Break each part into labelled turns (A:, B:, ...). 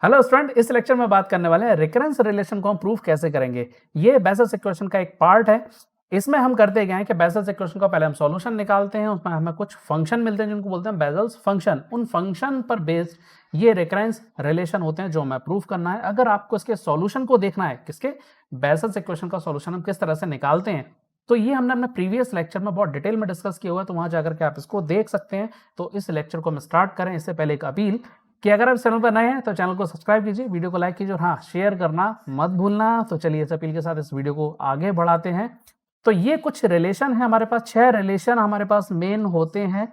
A: Hello student, इस lecture में बात करने वाले हैं रिकरेंस रिलेशन को हम प्रूफ कैसे करेंगे। ये बेसल्स इक्वेशन का एक पार्ट है। इसमें हम करते क्या है कि बेसल्स इक्वेशन का पहले हम सॉल्यूशन निकालते हैं, उसमें हमें कुछ फंक्शन मिलते हैं जिनको बोलते हैं बेसल्स फंक्शन। उन फंक्शन पर बेस्ड ये रिकरेंस रिलेशन होते हैं जो हमें प्रूफ करना है। अगर आपको इसके सॉल्यूशन को देखना है, किसके बेसल्स इक्वेशन का सॉल्यूशन हम किस तरह से निकालते हैं, तो ये हमने अपने प्रीवियस लेक्चर में बहुत डिटेल में डिस्कस किया हुआ है, तो वहां जाकर के आप इसको देख सकते हैं। तो इस लेक्चर को हम स्टार्ट करें इससे पहले एक अपील कि अगर आप चैनल पर नए हैं तो चैनल को सब्सक्राइब कीजिए, वीडियो को लाइक कीजिए और हाँ, शेयर करना मत भूलना। तो चलिए इस अपील के साथ इस वीडियो को आगे बढ़ाते हैं। तो ये कुछ रिलेशन है हमारे पास, 6 रिलेशन हमारे पास मेन होते हैं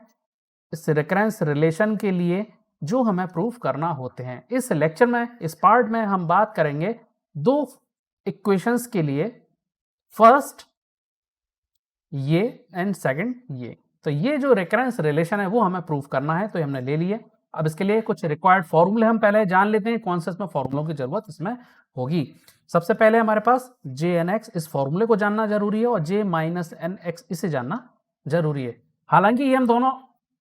A: इस रिकरेंस रिलेशन के लिए जो हमें प्रूफ करना होते हैं। इस लेक्चर में, इस पार्ट में हम बात करेंगे दो इक्वेशंस के लिए, फर्स्ट ये एंड सेकंड ये। तो ये जो रिकरेंस रिलेशन है वो हमें प्रूफ करना है, तो हमने ले लिए। अब इसके लिए कुछ रिक्वायर्ड फॉर्मूले हम पहले जान लेते हैं, कौन से इसमें फॉर्मूलों की जरूरत इसमें होगी। सबसे पहले हमारे पास जे एन एक्स, इस फॉर्मूले को जानना जरूरी है, और जे माइनस एन एक्स इसे जानना जरूरी है। हालांकि ये हम दोनों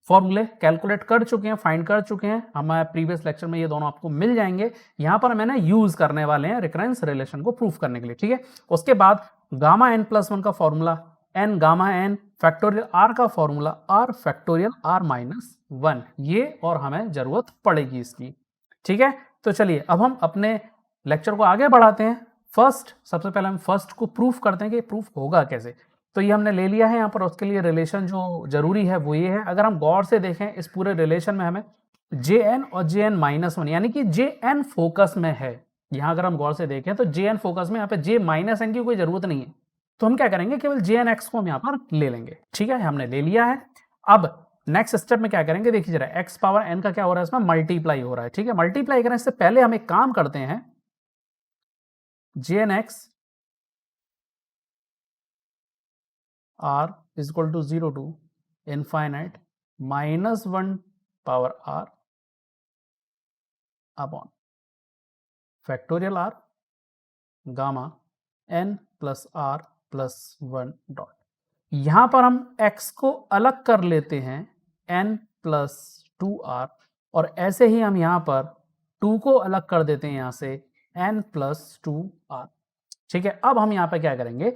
A: फॉर्मूले कैलकुलेट कर चुके हैं, फाइंड कर चुके हैं, हमारे प्रीवियस लेक्चर में ये दोनों आपको मिल जाएंगे। यहां पर मैंने यूज करने वाले हैं रिकरेंस रिलेशन को प्रूफ करने के लिए, ठीक है। उसके बाद गामा एन प्लस वन का formula, n gamma n factorial r का formula, r factorial r minus one, ये और हमें जरूरत पड़ेगी इसकी, ठीक है। तो चलिए अब हम अपने लेक्चर को आगे बढ़ाते हैं। फर्स्ट, सबसे पहले हम फर्स्ट को प्रूफ करते हैं कि प्रूफ होगा कैसे। तो ये हमने ले लिया है यहाँ पर, उसके लिए रिलेशन जो जरूरी है वो ये है। अगर हम गौर से देखें इस पूरे रिलेशन में हमें जे एन और जे एन माइनस वन, यानी कि जे एन फोकस में है। यहाँ अगर हम गौर से देखें तो जे एन फोकस में, यहाँ पे जे माइनस एन की कोई जरूरत नहीं है। तो हम क्या करेंगे, केवल जे एन एक्स को हम यहाँ पर ले लेंगे, ठीक है। हमने ले लिया है। अब नेक्स्ट स्टेप में क्या करेंगे, देखिए जरा, एक्स पावर एन का क्या हो रहा है, इसमें मल्टीप्लाई हो रहा है, ठीक है। मल्टीप्लाई करें इससे पहले हम एक काम करते हैं, J n x r is equal to 0 to infinite minus 1 power r upon factorial r gamma n plus r plus 1 dot. यहां पर हम x को अलग कर लेते हैं, n प्लस 2r, और ऐसे ही हम यहां पर 2 को अलग कर देते हैं यहां से, n प्लस 2r, ठीक है। अब हम यहां पर क्या करेंगे,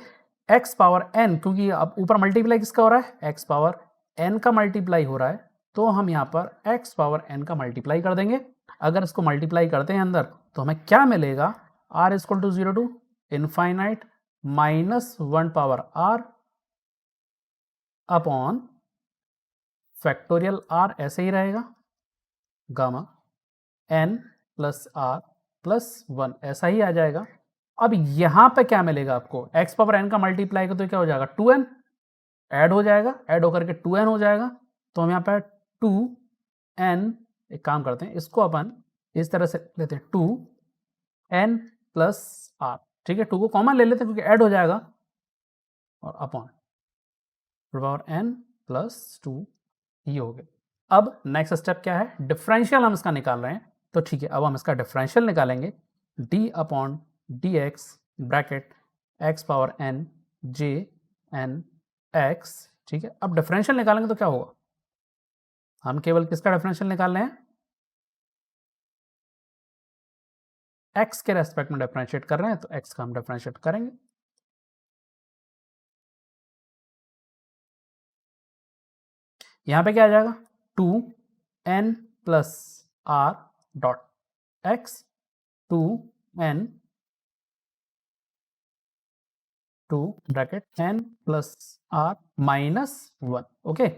A: x पावर n, क्योंकि अब ऊपर मल्टीप्लाई किसका हो रहा है, x पावर n का मल्टीप्लाई हो रहा है, तो हम यहां पर x पावर n का मल्टीप्लाई कर देंगे। अगर इसको मल्टीप्लाई करते हैं अंदर तो हमें क्या मिलेगा, r is equal to 0 to infinite minus 1 power r upon factorial r, ऐसे ही रहेगा, gamma n plus r plus 1, ऐसा ही आ जाएगा। अब यहां पे क्या मिलेगा आपको, x पावर n का मल्टीप्लाई का तो क्या हो जाएगा, 2n ऐड हो जाएगा, ऐड होकर के 2n हो जाएगा। तो हम यहाँ पे 2n, एक काम करते हैं, इसको अपन इस तरह से लेते हैं, 2n प्लस आर, ठीक है। 2 को कॉमन ले लेते हैं क्योंकि ऐड हो जाएगा, और अपॉन पावर n प्लस 2, ये हो गया। अब नेक्स्ट स्टेप क्या है, डिफरेंशियल हम इसका निकाल रहे हैं, तो ठीक है। अब हम इसका डिफरेंशियल निकालेंगे, d upon d x bracket x power n J n x, ठीक है। अब डिफरेंशियल निकालेंगे तो क्या होगा, हम केवल किसका डिफरेंशियल निकाल रहे हैं, x के रेस्पेक्ट में डिफरेंशिएट कर रहे हैं, तो x का हम डिफरेंशिएट करेंगे। यहां पे क्या आ जाएगा, 2n plus r dot x, 2n 2 bracket n plus r minus 1, okay.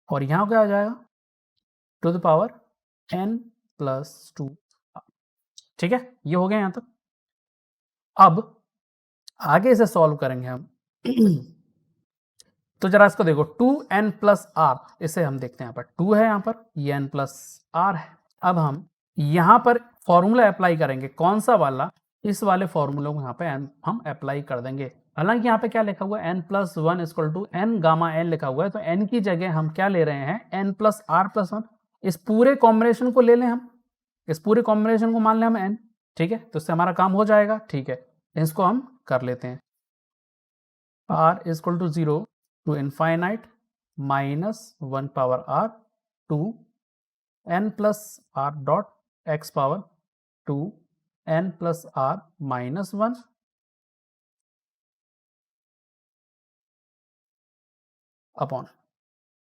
A: और यहां क्या आ जाएगा, to the power n plus 2, ठीक है। ये हो गया यहां तक। अब आगे इसे सॉल्व करेंगे हम तो जरा इसको देखो, 2n प्लस आर, इसे हम देखते हैं, यहाँ पर 2 है, यहाँ पर ये n प्लस आर है। अब हम यहाँ पर फॉर्मूला अप्लाई करेंगे, कौन सा वाला, इस वाले फॉर्मूले को यहाँ पे हम अप्लाई कर देंगे। हालांकि यहाँ पे क्या लिखा हुआ है, n plus 1 equal to n gamma n लिखा हुआ है, तो n की जगह हम क्या ले रहे हैं, n प्लस आर प्लस 1। इस पूरे कॉम्बिनेशन को ले लें हम, इस पूरे कॉम्बिनेशन को मान लें हम n, ठीक है। तो इससे हमारा काम हो जाएगा, ठीक है। इसको हम कर लेते हैं, r equal to 0 to infinite minus 1 power r to n plus r dot x power two n plus r minus 1 upon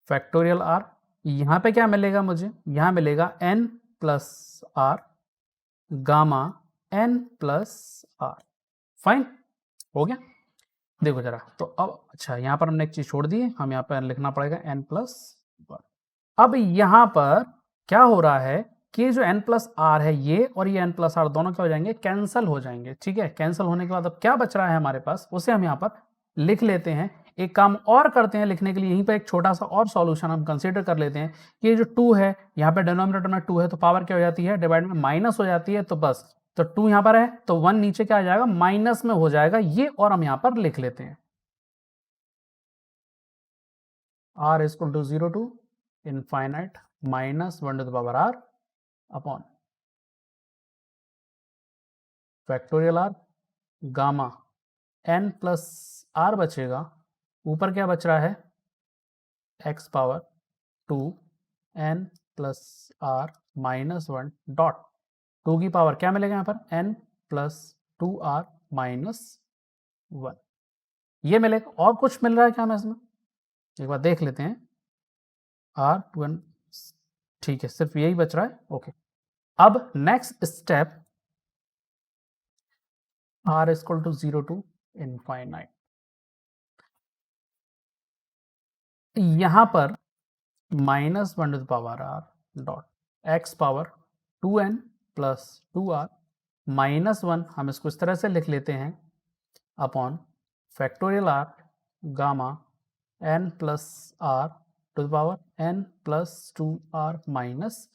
A: factorial r. यहाँ पे क्या मिलेगा मुझे, यहाँ मिलेगा n plus r gamma n plus r. Fine, हो गया। देखो जरा, तो अब अच्छा यहाँ पर हमने एक चीज छोड़ दी है, हम यहाँ पर लिखना पड़ेगा n प्लस 1। अब यहाँ पर क्या हो रहा है कि जो n प्लस आर है ये और ये n प्लस आर दोनों क्या हो जाएंगे, कैंसिल हो जाएंगे। ठीक है, कैंसिल होने के बाद अब क्या बच रहा है हमारे पास, उसे हम यहाँ पर लिख लेते हैं। एक काम और करते हैं लिखने के लिए, यहीं पर एक छोटा सा और सॉल्यूशन हम कंसीडर कर लेते हैं कि ये जो 2 है यहाँ पे डिनोमिनेटर में 2 है तो पावर क्या हो जाती है, डिवाइड में माइनस हो जाती है। तो बस, तो 2 यहाँ पर है तो 1 नीचे क्या आ जाएगा, माइनस में हो जाएगा ये, और हम यहाँ पर लिख लेते हैं r is equal to 0 to infinite minus 1 to the power r upon factorial r gamma n plus r बचेगा, ऊपर क्या बच रहा है, x power 2 n plus r minus 1 dot 2 की पावर क्या मिलेगा यहाँ पर, n प्लस 2r माइनस 1, ये मिलेगा। और कुछ मिल रहा है क्या हमें इसमें, एक बार देख लेते हैं। r2n, ठीक है, सिर्फ यही बच रहा है। ओके, अब next step, r is equal to 0 to infinite, यहां पर minus 1 to the power r dot x power 2n plus 2r minus 1, हम इसको इस तरह से लिख लेते हैं, upon factorial r gamma n plus r to the power n plus 2r minus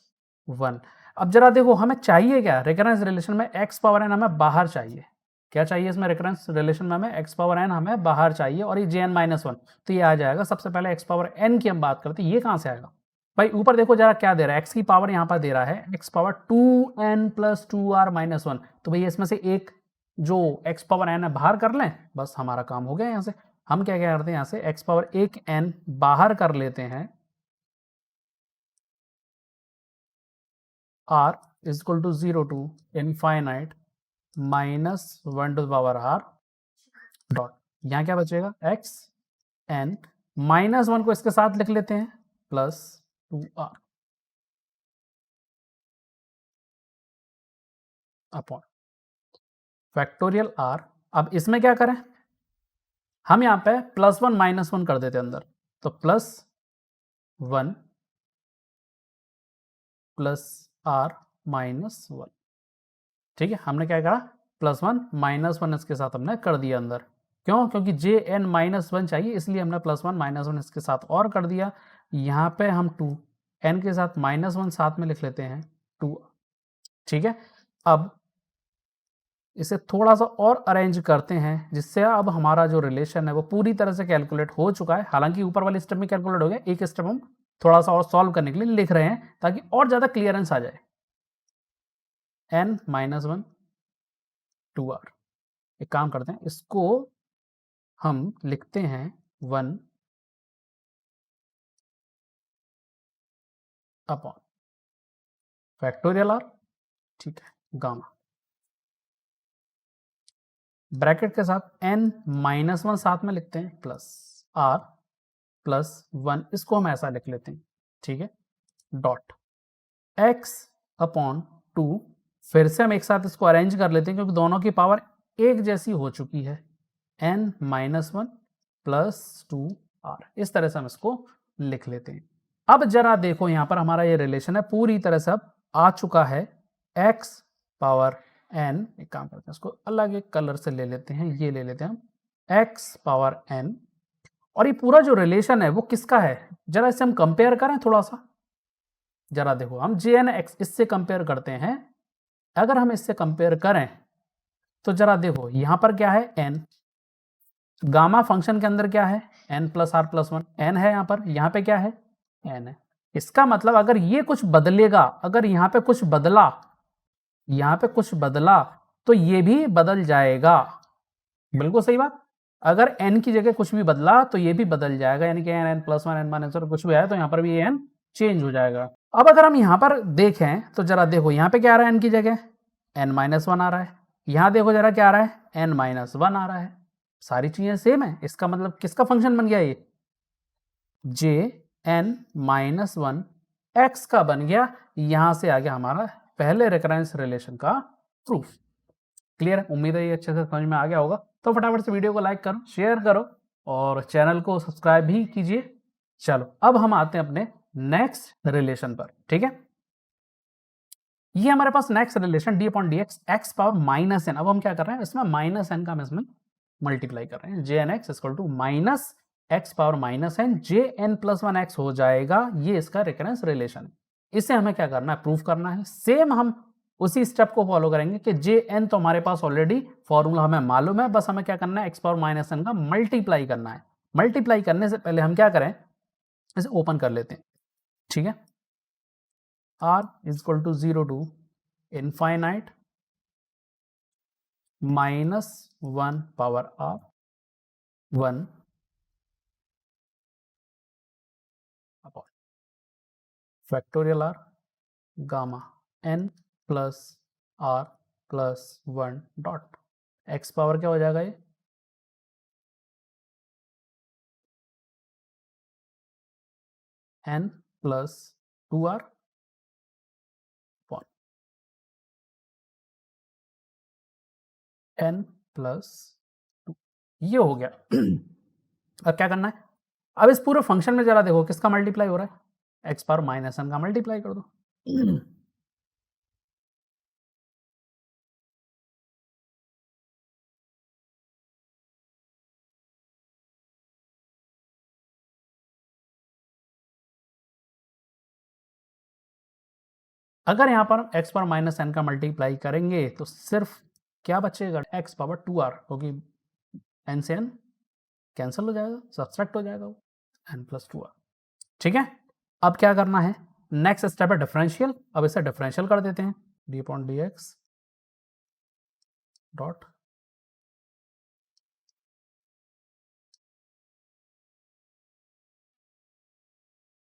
A: 1। अब जरा देखो हमें चाहिए क्या, रेकरेंस रिलेशन में x पावर n हमें बाहर चाहिए। क्या चाहिए इसमें, रेकरेंस रिलेशन में हमें x पावर n हमें बाहर चाहिए, और ये jn माइनस 1 तो ये आ जाएगा। सबसे पहले x पावर n की हम बात करते हैं, ये कहाँ से आएगा भाई, ऊपर देखो जरा क्या दे रहा है, x की पावर यहाँ पर दे रहा है x power 2n plus 2r minus 1, तो भाई इसमें से एक जो x पावर n है बाहर कर लें, बस हमारा काम हो गया। यहाँ से हम क्या क्या करते हैं, यहाँ से x पावर 1n बाहर कर लेते हैं, r is equal to 0 to infinite minus 1 to the power r dot, यहाँ क्या बचेगा, x n माइनस 1 को इसके साथ लिख लेते हैं, plus 2r upon factorial r। अब इसमें क्या करें, हम यहाँ पे प्लस 1 माइनस 1 कर देते हैं अंदर, तो प्लस 1 प्लस r माइनस 1। ठीक है, हमने क्या करा, प्लस 1 माइनस 1 इसके साथ हमने कर दिया अंदर, क्यों, क्योंकि jn माइनस 1 चाहिए, इसलिए हमने प्लस 1 माइनस 1 इसके साथ और कर दिया। यहाँ पे हम 2 n के साथ माइनस 1 साथ में लिख लेते हैं 2। ठीक है, अब इसे थोड़ा सा और अरेंज करते हैं, जिससे अब हमारा जो रिलेशन है वो पूरी तरह से कैलकुलेट हो चुका है। हालांकि ऊपर वाले स्टेप में कैलकुलेट हो गया, एक स्टेप हम थोड़ा सा और सॉल्व करने के लिए लिख रहे हैं ताकि और ज़्यादा क्लियरेंस आ जाए। n माइनस 1 2r, एक काम करते हैं, इसको हम लिखते हैं 1 अपॉन फैक्टोरियल r, ठीक है, गामा ब्रैकेट के साथ n माइनस 1 साथ में लिखते हैं, प्लस r प्लस 1, इसको हम ऐसा लिख लेते हैं। ठीक है, डॉट x अपॉन 2, फिर से हम एक साथ इसको अरेंज कर लेते हैं क्योंकि दोनों की पावर एक जैसी हो चुकी है, n माइनस 1 प्लस 2r, इस तरह से हम इसको लिख लेते हैं। अब जरा देखो यहाँ पर हमारा ये रिलेशन है पूरी तरह से अब आ चुका है, x पावर n, एक काम करते हैं इसको अलग एक कलर से ले लेते हैं, ये ले लेते हैं हम x पावर n, और ये पूरा जो रिलेशन है वो किसका है, जरा इसे हम कंपेयर करें थोड़ा सा। जरा देखो हम jn(x) इससे कंपेयर करते हैं, अगर हम इससे कंपेयर करें तो जरा देखो यहाँ पर क्या है n, गामा फंक्शन के अंदर क्या है n plus r plus 1, n है यहाँ पे क्या है n है। इसका मतलब अगर ये कुछ बदलेगा, अगर यहाँ पे कुछ बदला, यहाँ पे कुछ बदला तो ये भी बदल जाएगा। बिल्कुल सही बात, अगर n की जगह कुछ भी बदला तो ये भी बदल जाएगा, यानी कि n प्लस 1 n माइनस 1 कुछ भी आया तो यहाँ पर भी n चेंज हो जाएगा। अब अगर हम यहाँ पर देखें तो जरा देखो यहाँ पे क्या आ रहा है n की जगह, n-1 आ रहा है, यहाँ देखो जरा क्या आ रहा है, n-1 आ रहा है, सारी चीजें सेम है। इसका मतलब किसका फंक्शन बन गया ये, Jn-1 x का बन गया। यहां से आ गया हमारा पहले रेकरेंस रिलेशन का प्रूफ। क्लियर है, उम्मीद है ये अच्छे से समझ में आ गया होगा। तो फटाफट से वीडियो को लाइक करो, शेयर करो और चैनल को सब्सक्राइब भी कीजिए। चलो अब हम आते हैं अपने नेक्स्ट रिलेशन पर, ठीक है। ये हमारे पास next relation d upon d x x power minus n. अब हम क्या कर रहे हैं, इसमें माइनस एन का हम इसमें मल्टीप्लाई कर रहे हैं। J n x equal to minus x power minus n, J n plus one x हो जाएगा। ये इसका रेफरेंस रिलेशन है। इसे हमें क्या करना है, प्रूफ करना है। सेम हम उसी स्टेप को फॉलो करेंगे कि जे एन तो हमारे पास ऑलरेडी फॉर्मूला हमें मालूम है, बस हमें क्या करना है, एक्स पावर माइनस एन का मल्टीप्लाई करना है। मल्टीप्लाई करने से पहले हम क्या करें, इसे ओपन कर लेते हैं, ठीक है। r is equal to 0 to infinite minus 1 power r 1 upon factorial r gamma n plus r plus 1 dot x power क्या हो जाएगा ये, n plus 2r upon n plus 2, ये हो गया। अब क्या करना है, अब इस पूरे फंक्शन में जरा देखो किसका मल्टीप्लाई हो रहा है, एक्स पावर माइनस एन का मल्टीप्लाई कर दो। अगर यहाँ पर x पावर माइनस एन का मल्टीप्लाई करेंगे तो सिर्फ क्या बचेगा, x पावर 2r, क्योंकि n से n कैंसिल हो जाएगा, सब्सट्रैक्ट हो जाएगा वो, n प्लस 2r, ठीक है। अब क्या करना है, नेक्स्ट स्टेप है डिफरेंशियल। अब इसे डिफरेंशियल कर देते हैं, d upon d x dot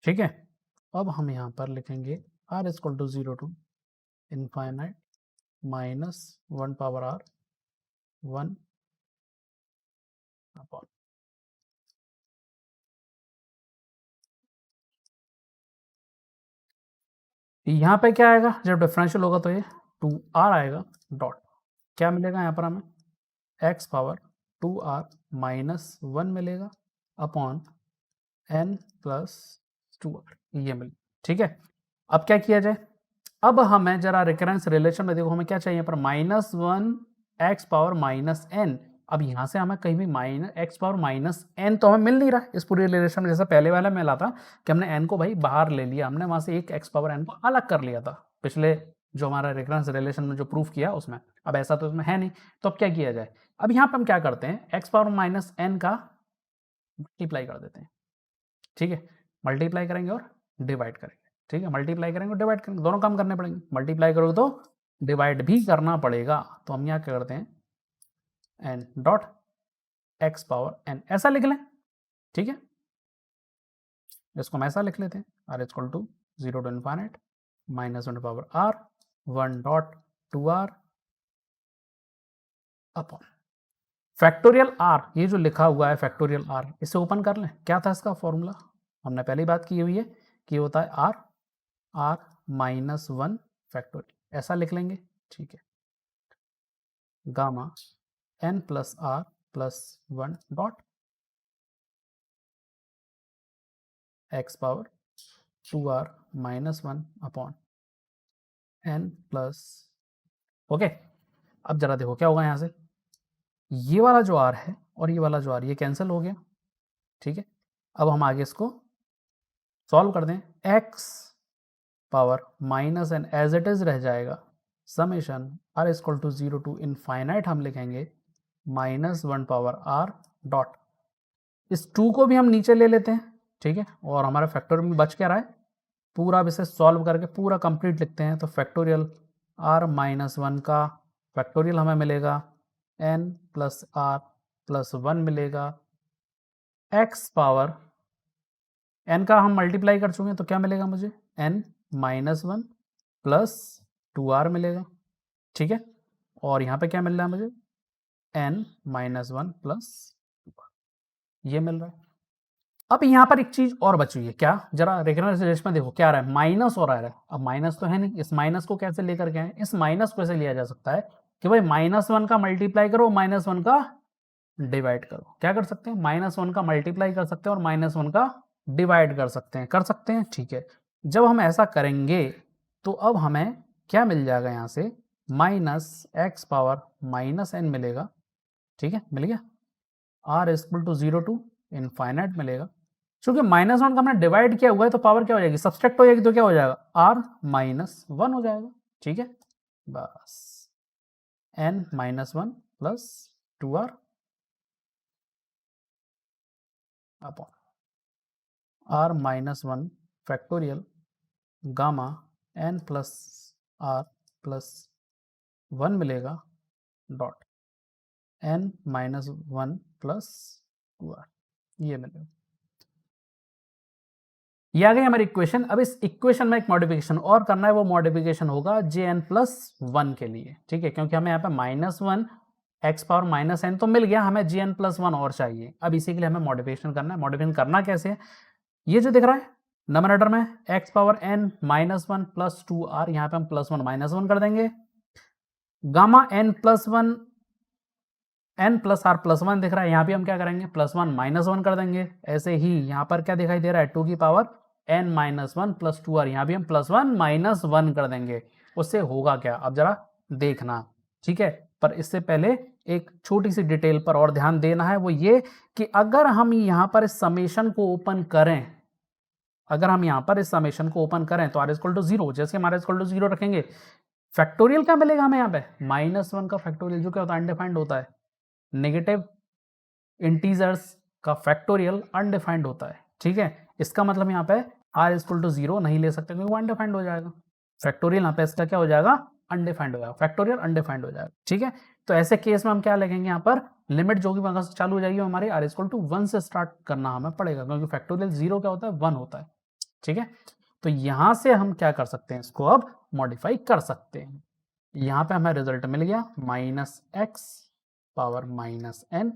A: ठीक है। अब हम यहाँ पर लिखेंगे r is equal to 0 to infinite minus 1 power r 1 upon, यहाँ पे क्या आएगा, जब डिफरेंशियल होगा तो ये 2r आएगा डॉट, क्या मिलेगा यहाँ पर हमें, एक्स पावर 2r माइनस 1 मिलेगा अपॉन n प्लस 2r, ये मिल, ठीक है। अब क्या किया जाए, अब हमें जरा रिकरेंस रिलेशन में देखो हमें क्या चाहिए पर minus 1 x power minus n. अब यहाँ से हमें कहीं भी minus x power minus n तो हमें मिल नहीं रहा इस पूरे रिलेशन में, जैसा पहले वाला मिला था कि हमने एन को भाई बाहर ले लिया, हमने वहाँ से एक एक्स पावर एन को अलग कर लिया था पिछले जो हमारा रिकरेंस रिलेशन में जो प्रूफ किया उसमें। अब ऐसा तो इसमें है नहीं, तो अब क्या किया जाए, अब यहाँ पर हम क्या करते हैं, एक्स पावर माइनस एन का मल्टीप्लाई कर देते हैं, ठीक है। मल्टीप्लाई करेंगे और डिवाइड करेंगे, ठीक है। मल्टीप्लाई करेंगे और डिवाइड करेंगे, दोनों काम करने पड़ेंगे, मल्टीप्लाई करोगे तो डिवाइड भी करना पड़ेगा। तो हम यहाँ क्या करते हैं, n dot x power n ऐसा लिख लें, ठीक है। इसको हम ऐसा लिख लेते हैं, r equal to 0 to infinite minus 1 power r 1 dot 2r upon factorial r. ये जो लिखा हुआ है फैक्टोरियल आर, इसे ओपन कर लें, क्या था इसका फॉर्मूला, हमने पहली बात की हुई है कि होता है आर आर माइनस 1 फैक्टोरियल, ऐसा लिख लेंगे, ठीक है। Gamma n plus r plus 1 dot x power 2r minus 1 upon n plus, okay. अब जरा देखो क्या होगा यहाँ से, ये वाला जो r है और ये वाला जो r, ये कैंसिल हो गया, ठीक है। अब हम आगे इसको सॉल्व कर दें, x power minus n as it is रह जाएगा, summation r equal to 0 to infinite हम लिखेंगे माइनस 1 पावर r डॉट, इस 2 को भी हम नीचे ले लेते हैं, ठीक है। और हमारा फैक्टोरियल में बच क्या रहा है, पूरा अब इसे सॉल्व करके पूरा कंप्लीट लिखते हैं। तो फैक्टोरियल r माइनस 1 का फैक्टोरियल हमें मिलेगा n प्लस r प्लस 1 मिलेगा, x पावर n का हम मल्टीप्लाई कर चुके हैं तो क्या मिलेगा मुझे, n माइनस 1 प्लस 2r मिलेगा, ठीक है, और यहाँ पे क्या मिल रहा है मुझे, n माइनस 1 प्लस ये मिल रहा है। अब यहाँ पर एक चीज और बची हुई है, क्या, जरा रेखनांश रेश में देखो क्या आ रहा है, माइनस और आ रहा है। अब माइनस तो है नहीं, इस माइनस को कैसे लेकर के आए, इस माइनस को ऐसे लिया जा सकता है कि भाई -1 का मल्टीप्लाई करो, -1 का डिवाइड करो। क्या कर सकते हैं, -1 का मल्टीप्लाई कर सकते हैं और -1 का डिवाइड कर सकते हैं, कर सकते हैं, ठीक है। जब हम ऐसा करेंगे तो अब हमें क्या मिल जाएगा, यहाँ से -x पावर -n मिलेगा, ठीक है, मिल गया। r equal to 0 to infinite मिलेगा। चूंकि -1 का हमने डिवाइड किया हुआ है तो पावर क्या हो जाएगी, सब्सट्रैक्ट हो जाएगी, तो क्या हो जाएगा, r -1 हो जाएगा, ठीक है। बस n -1 plus 2r upon r -1 factorial gamma n plus r plus 1 मिलेगा डॉट n -1 प्लस 2r, ये मिलेगा। ये आ गई हमारी इक्वेशन। अब इस इक्वेशन में एक मॉडिफिकेशन और करना है, वो मॉडिफिकेशन होगा Jn+1 के लिए, ठीक है, क्योंकि हमें यहाँ पे -1 x पावर -n तो मिल गया, हमें Jn+1 और चाहिए। अब इसी के लिए हमें मॉडिफिकेशन करना है। मॉडिफिकेशन करना कैसे है, ये जो दिख रहा है नंबरेटर में x power n -1 plus 2r, यहाँ पे हम +1 -1 कर देंगे। Gamma n+1 n plus r +1 दिख रहा है, यहाँ भी हम क्या करेंगे, +1 -1 कर देंगे। ऐसे ही यहाँ पर क्या दिखाई दे रहा है, 2 की पावर n -1 प्लस 2r, यहाँ भी हम +1 -1 कर देंगे। उससे होगा क्या, अब जरा देखना, ठीक है। पर इससे पहले एक छोटी सी डिटेल पर और ध्यान देना है, वो ये कि अगर हम यहाँ पर इस समेशन को ओपन करें, अगर हम यहाँ पर इस समेशन को ओपन करें तो r इक्वल टू 0, जैसे हम r इक्वल टू 0 रखेंगे, फैक्टोरियल क्या मिलेगा हमें यहाँ पे, -1 का फैक्टोरियल, जो क्या होता है, अनडिफाइंड होता है। नेगेटिव इंटीजर्स का फैक्टोरियल अनडिफाइंड होता है, ठीक है। इसका मतलब यहाँ पे r इक्वल टू 0 नहीं ले सकते, क्योंकि वो अनडिफाइंड हो जाएगा। फैक्टोरियल यहाँ पे इसका क्या हो जाएगा, अनडिफाइंड हो जाएगा, फैक्टोरियल अनडिफाइंड हो जाएगा, ठीक है। तो ऐसे केस में हम क्या लिखेंगे, यहाँ पर लिमिट जो कि वहां से चालू हो जाएगी हमारी r इक्वल टू 1 से स्टार्ट करना हमें पड़ेगा, क्योंकि फैक्टोरियल 0 क्या होता है, 1 होता है, ठीक है। तो यहां से हम क्या कर सकते हैं, इसको अब मॉडिफाई कर सकते हैं। यहाँ पे हमें रिजल्ट मिल गया -x पावर -n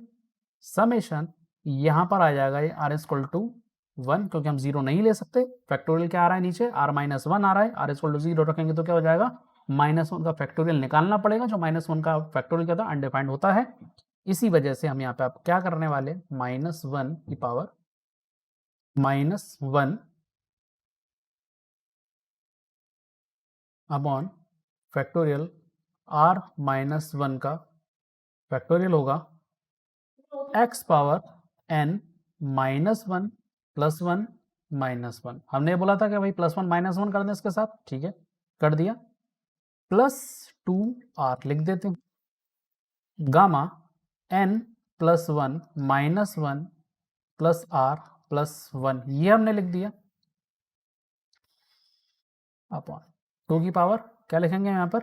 A: समेशन, यहाँ पर आ जाएगा ये r इक्वल टू 1, क्योंकि हम 0 नहीं ले सकते। फैक्टोरियल क्या आ रहा है नीचे, r -1 आ रहा है, r इक्वल टू 0 रखेंगे तो क्या हो जाएगा, -1 का फैक्टोरियल निकालना पड़ेगा, जो -1 का फैक्टोरियल क्या था, अनडिफाइंड होता है। इसी वजह से हम यहाँ पे आप क्या करने वाले, -1 की पावर -1 अपॉन फैक्टोरियल r -1 का फैक्टोरियल होगा x पावर n -1 प्लस 1 -1। हमने बोला था कि भाई +1 -1 कर दें इसके साथ, ठीक है, कर दिया। प्लस 2r लिख देते हैं, gamma n plus 1 -1 plus r plus 1, ये हमने लिख दिया अपॉन 2 की पावर क्या लिखेंगे यहाँ पर,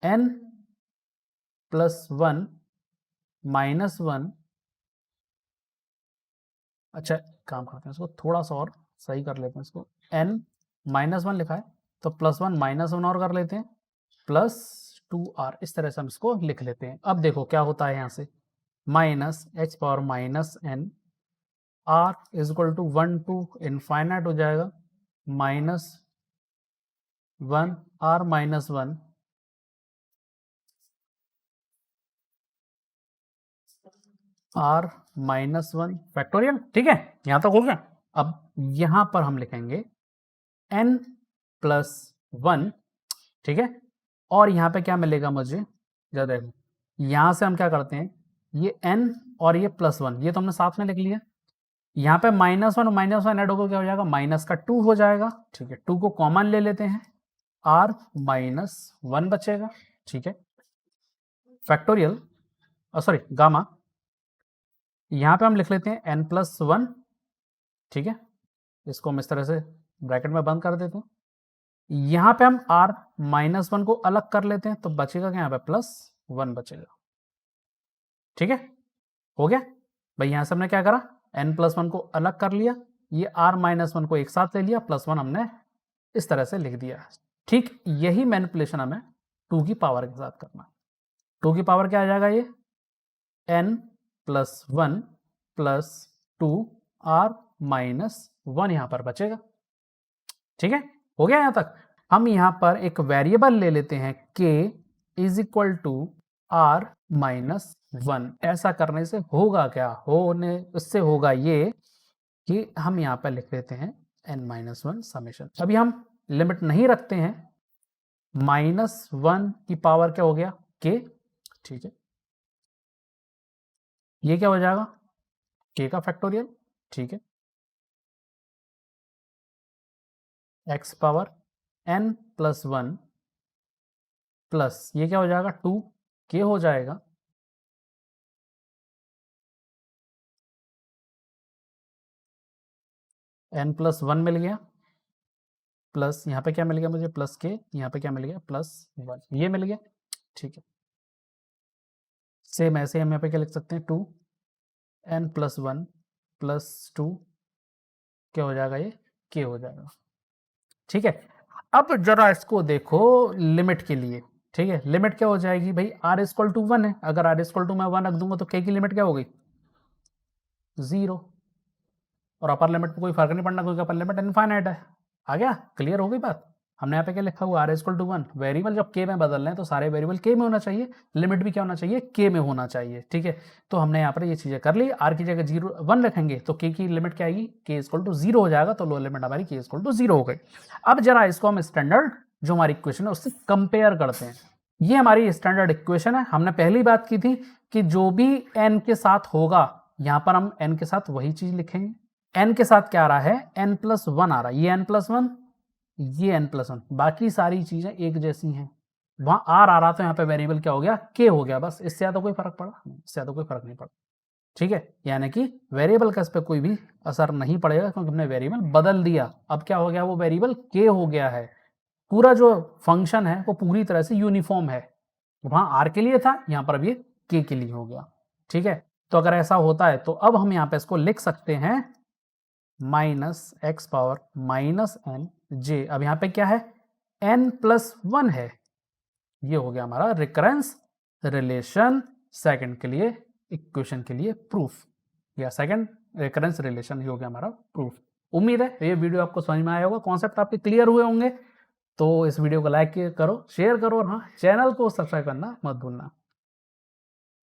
A: n प्लस 1 -1, अच्छा काम करते हैं इसको थोड़ा सा और सही कर लेते हैं, इसको n -1 लिखा है तो +1 -1 और कर लेते हैं, प्लस 2r, इस तरह से हम इसको लिख लेते हैं। अब देखो क्या होता है, यहाँ से -h power -n, r is equal to 1 to infinite हो जाएगा, -1 r -1 r -1 फैक्टोरियल, ठीक है, यहाँ तक हो गया। अब यहाँ पर हम लिखेंगे n प्लस 1, ठीक है, और यहाँ पे क्या मिलेगा मुझे, जरा देखो, यहाँ से हम क्या करते हैं, ये n और ये +1, ये तो हमने साथ में लिख लिया। यहाँ पे -1 और -1 ऐड होकर क्या हो जाएगा, -2 हो जाएगा, ठीक है। 2 को कॉमन ले लेते हैं, r -1 बचेगा, ठीक है। फैक्टोरियल सॉरी गामा, यहाँ पे हम लिख लेते हैं n+1, ठीक है, इसको हम इस तरह से ब्रैकेट में बंद कर देते हैं। यहाँ पे हम r -1 को अलग कर लेते हैं, तो बचेगा क्या, यहाँ पे +1 बचेगा, ठीक है, हो गया भाई। यहाँ से हमने क्या करा, n+1 को अलग कर लिया, ये r -1 को एक साथ ले लिया, +1 हमने इस तरह से लिख दिया। ठीक यही मैनिपुलेशन हमें 2 की पावर के साथ करना। 2 की पावर क्या आ जाएगा ये n plus 1 plus 2 r minus 1 यहाँ पर बचेगा। ठीक है, हो गया यहाँ तक। हम यहाँ पर एक वेरिएबल ले लेते हैं k is equal to r minus 1। ऐसा करने से होगा क्या, होने इससे होगा ये कि हम यहाँ पर लिख लेते हैं n माइनस 1 समेशन। अभी हम लिमिट नहीं रखते हैं, माइनस 1 की पावर क्या हो गया k। ठीक है, ये क्या हो जाएगा k का फैक्टोरियल। ठीक है, x power n plus 1 plus ये क्या हो जाएगा 2k हो जाएगा n प्लस 1 मिल गया, प्लस यहाँ पे क्या मिल गया मुझे प्लस k, यहाँ पे क्या मिल गया प्लस 1, ये मिल गया। ठीक है, सेम ऐसे हम यहाँ पे क्या लिख सकते हैं 2n प्लस 1 प्लस 2 क्या हो जाएगा ये k हो जाएगा। ठीक है, अब जरा इसको देखो लिमिट के लिए। ठीक है, लिमिट क्या हो जाएगी भाई r इक्वल टू 1 है, अगर r इक्वल टू मैं 1 रख दूंगा तो k की लिमिट क्या हो गई 0, और अपर लिमिट पे कोई फर्क नहीं पड़ना क्योंकि अपर लिमिट इनफाइनाइट है। आ गया, क्लियर हो गई बात। हमने यहाँ पे क्या लिखा हुआ r इक्वल टू 1, वेरिएबल जब k में बदल रहे हैं तो सारे वेरिएबल k में होना चाहिए, लिमिट भी क्या होना चाहिए k में होना चाहिए। ठीक है, तो हमने यहाँ पर ये चीजें कर ली। r की जगह 1 रखेंगे तो k की लिमिट क्या आएगी k इक्वल टू 0 हो जाएगा, तो लोअर लिमिट हमारी k इक्वल टू 0 हो गई। अब जरा इसको हम स्टैंडर्ड जो हमारी इक्वेशन है उससे कंपेयर करते हैं। ये हमारी स्टैंडर्ड इक्वेशन है। हमने पहली बात की थी कि जो भी n के साथ होगा यहाँ पर हम n के साथ वही चीज लिखेंगे। n के साथ क्या आ रहा है n प्लस 1 आ रहा है, ये n प्लस 1 ये n प्लस 1, बाकी सारी चीजें एक जैसी हैं। वहां r आ रहा तो यहाँ पे वेरिएबल क्या हो गया k हो गया, बस इससे ज्यादा कोई फर्क पड़ा, इससे ज्यादा कोई फर्क नहीं पड़ा। ठीक है, यानी कि वेरिएबल का इस पर कोई भी असर नहीं पड़ेगा क्योंकि हमने वेरिएबल बदल दिया। अब क्या हो गया वो वेरिएबल k हो गया है, पूरा जो फंक्शन है वो पूरी तरह से यूनिफॉर्म है। वहां r के लिए था, यहाँ पर अब ये k के लिए हो गया। ठीक है, तो अगर ऐसा होता है तो अब हम यहाँ पे इसको लिख सकते हैं minus x power minus n J. अब यहाँ पे क्या है n प्लस 1 है, ये हो गया हमारा रिकरेंस रिलेशन सेकंड के लिए इक्वेशन के लिए प्रूफ, या सेकंड रिकरेंस रिलेशन ही हो गया हमारा प्रूफ। उम्मीद है ये वीडियो आपको समझ में आया होगा, कॉन्सेप्ट आपके क्लियर हुए होंगे। तो इस वीडियो को लाइक करो, शेयर करो और हाँ चैनल को सब्सक्राइब करना मत भूलना।